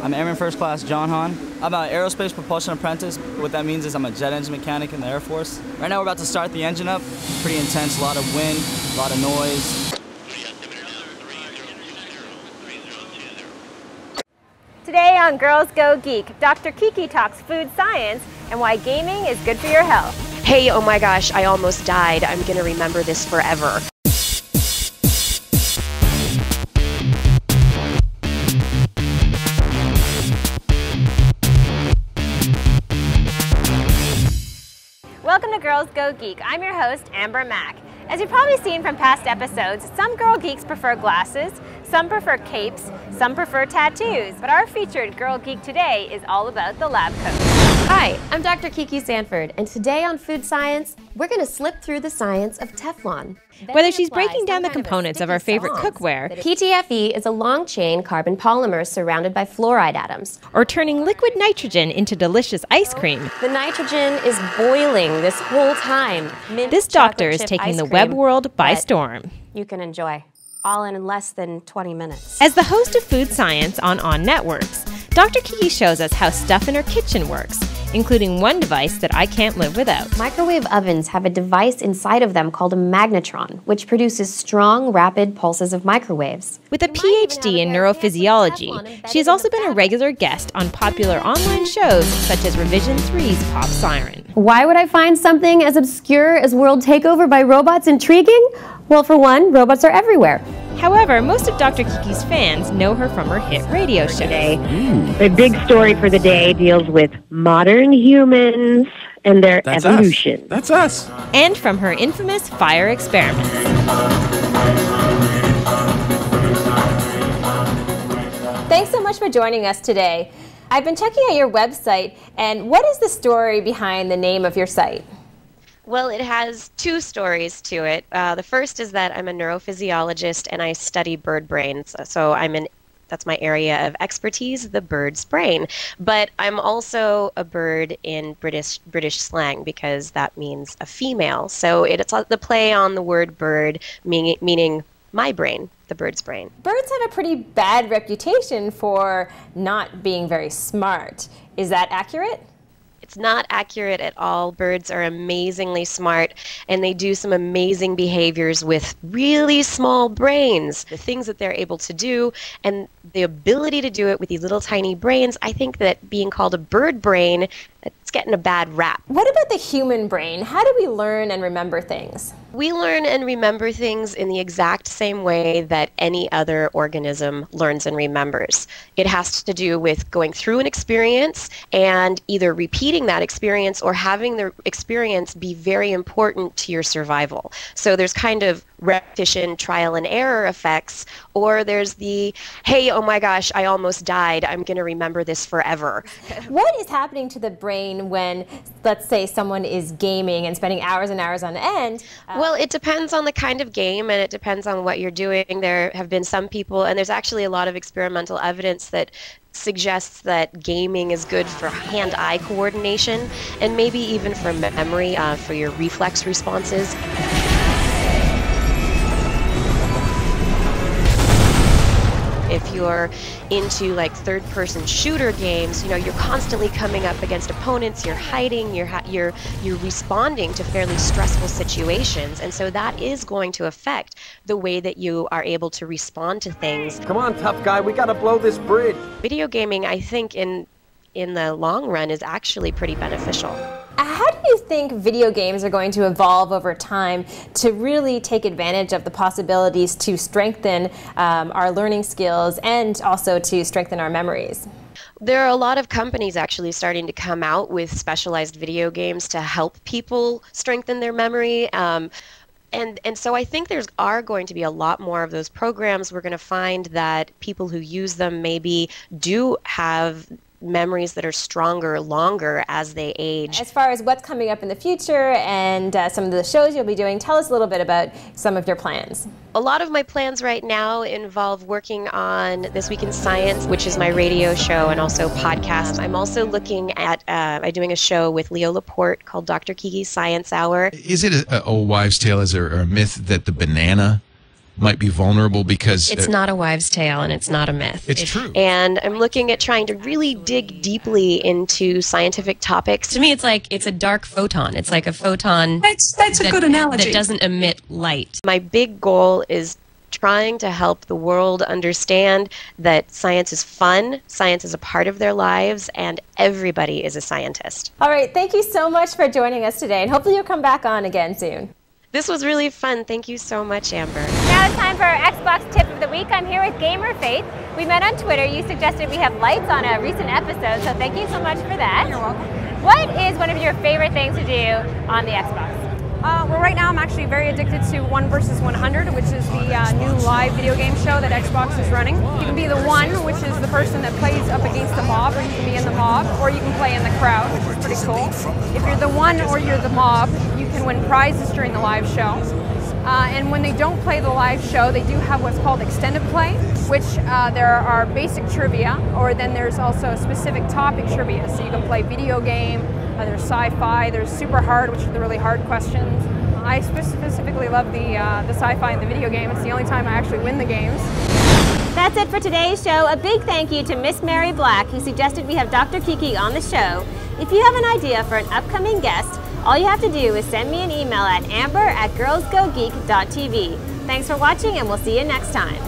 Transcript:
I'm Airman First Class John Hahn. I'm an aerospace propulsion apprentice. What that means is I'm a jet engine mechanic in the Air Force. Right now we're about to start the engine up. Pretty intense, a lot of wind, a lot of noise. Today on Girls Go Geek, Dr. Kiki talks food science and why gaming is good for your health. Hey, oh my gosh, I almost died. I'm gonna remember this forever. Welcome to Girls Go Geek. I'm your host, Amber Mack. As you've probably seen from past episodes, some girl geeks prefer glasses, some prefer capes, some prefer tattoos. But our featured girl geek today is all about the lab coat. Hi, I'm Dr. Kiki Sanford, and today on Food Science, we're going to slip through the science of Teflon. Whether she's breaking down the components of our favorite cookware, PTFE is a long-chain carbon polymer surrounded by fluoride atoms, or turning liquid nitrogen into delicious ice cream. The nitrogen is boiling this whole time. This doctor is taking the web world by storm. You can enjoy, all in less than 20 minutes. As the host of Food Science on Networks, Dr. Kiki shows us how stuff in her kitchen works, including one device that I can't live without. Microwave ovens have a device inside of them called a magnetron, which produces strong, rapid pulses of microwaves. With a PhD in neurophysiology, she has also been a regular guest on popular online shows such as Revision 3's Pop Siren. Why would I find something as obscure as World Takeover by Robots intriguing? Well, for one, robots are everywhere. However, most of Dr. Kiki's fans know her from her hit radio show. The big story for the day deals with modern humans and their evolution. That's us. And from her infamous fire experiments. Thanks so much for joining us today. I've been checking out your website, and what is the story behind the name of your site? Well, it has two stories to it. The first is that I'm a neurophysiologist and I study bird brains. So that's my area of expertise, the bird's brain. But I'm also a bird in British slang because that means a female. So it's the play on the word bird, meaning my brain, the bird's brain. Birds have a pretty bad reputation for not being very smart. Is that accurate? It's not accurate at all. Birds are amazingly smart, and they do some amazing behaviors with really small brains. The things that they're able to do, and the ability to do it with these little tiny brains, I think that being called a bird brain, it's getting a bad rap. What about the human brain? How do we learn and remember things? We learn and remember things in the exact same way that any other organism learns and remembers. It has to do with going through an experience and either repeating that experience or having the experience be very important to your survival. So there's kind of repetition, trial and error effects, or there's the, hey, oh my gosh, I almost died, I'm going to remember this forever. What is happening to the brain when, let's say, someone is gaming and spending hours and hours on end? Well, it depends on the kind of game, and it depends on what you're doing. There have been some people, and there's actually a lot of experimental evidence that suggests that gaming is good for hand-eye coordination and maybe even for memory, for your reflex responses. If you're into like third-person shooter games, you're constantly coming up against opponents, you're hiding, you're responding to fairly stressful situations, and so that is going to affect the way that you are able to respond to things. Come on, tough guy, we gotta blow this bridge. Video gaming, I think, in the long run is actually pretty beneficial. How do you think video games are going to evolve over time to really take advantage of the possibilities to strengthen our learning skills and also to strengthen our memories? There are a lot of companies actually starting to come out with specialized video games to help people strengthen their memory. And so I think are going to be a lot more of those programs. We're going to find that people who use them maybe do have memories that are stronger, longer as they age. As far as what's coming up in the future and some of the shows you'll be doing, tell us a little bit about some of your plans. A lot of my plans right now involve working on This Week in Science, which is my radio show and also podcast. I'm also looking at doing a show with Leo Laporte called Dr. Kiki's Science Hour. Is it a old wives' tale, is there a myth that the banana might be vulnerable because it's not a wives' tale and it's not a myth. It's true. And I'm looking at trying to really dig deeply into scientific topics. To me, it's a dark photon. It's like a photon. That's a good analogy. That doesn't emit light. My big goal is trying to help the world understand that science is fun, science is a part of their lives, and everybody is a scientist. All right, thank you so much for joining us today, and hopefully you'll come back on again soon. This was really fun. Thank you so much, Amber. Now it's time for our Xbox tip of the week. I'm here with Gamer Faith. We met on Twitter. You suggested we have lights on a recent episode, so thank you so much for that. You're welcome. What is one of your favorite things to do on the Xbox? Well, right now I'm actually very addicted to 1 vs. 100, which is the new live video game show that Xbox is running. You can be the one, which is the person that plays up against the mob, or you can be in the mob, or you can play in the crowd, which is pretty cool. If you're the one or you're the mob, you can win prizes during the live show. And when they don't play the live show, they do have what's called extended play, which there are basic trivia, or then there's also specific topic trivia. So you can play video game, there's sci-fi, there's super hard, which are the really hard questions. I specifically love the sci-fi and the video game. It's the only time I actually win the games. That's it for today's show. A big thank you to Miss Mary Black, who suggested we have Dr. Kiki on the show. If you have an idea for an upcoming guest, all you have to do is send me an email at amber@girlsgogeek.tv. Thanks for watching, and we'll see you next time.